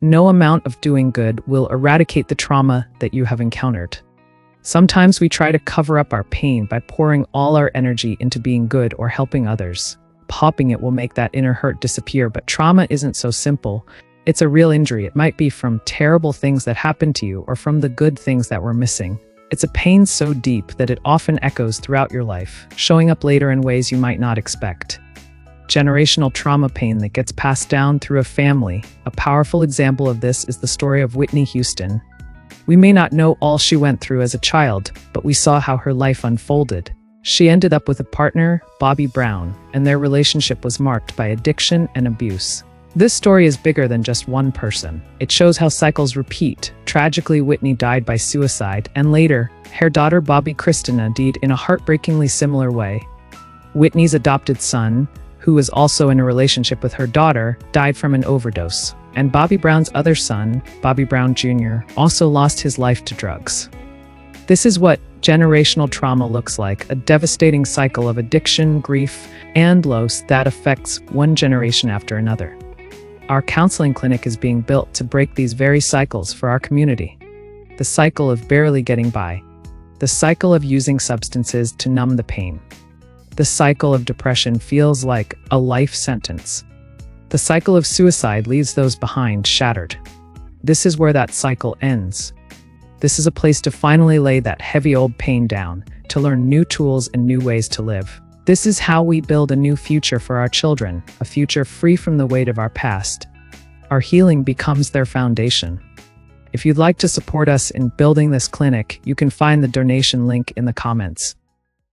No amount of doing good will eradicate the trauma that you have encountered. Sometimes we try to cover up our pain by pouring all our energy into being good or helping others. Popping it will make that inner hurt disappear, but trauma isn't so simple. It's a real injury. It might be from terrible things that happened to you or from the good things that were missing. It's a pain so deep that it often echoes throughout your life, showing up later in ways you might not expect. Generational trauma pain that gets passed down through a family. A powerful example of this is the story of Whitney Houston. We may not know all she went through as a child, but we saw how her life unfolded. She ended up with a partner, Bobby Brown, and their relationship was marked by addiction and abuse. This story is bigger than just one person. It shows how cycles repeat. Tragically, Whitney died by suicide, and later, her daughter Bobby Christina died in a heartbreakingly similar way. Whitney's adopted son, who was also in a relationship with her daughter, died from an overdose. And Bobby Brown's other son, Bobby Brown Jr., also lost his life to drugs. This is what generational trauma looks like, a devastating cycle of addiction, grief, and loss that affects one generation after another. Our counseling clinic is being built to break these very cycles for our community. The cycle of barely getting by. The cycle of using substances to numb the pain. The cycle of depression feels like a life sentence. The cycle of suicide leaves those behind shattered. This is where that cycle ends. This is a place to finally lay that heavy old pain down, to learn new tools and new ways to live. This is how we build a new future for our children, a future free from the weight of our past. Our healing becomes their foundation. If you'd like to support us in building this clinic, you can find the donation link in the comments.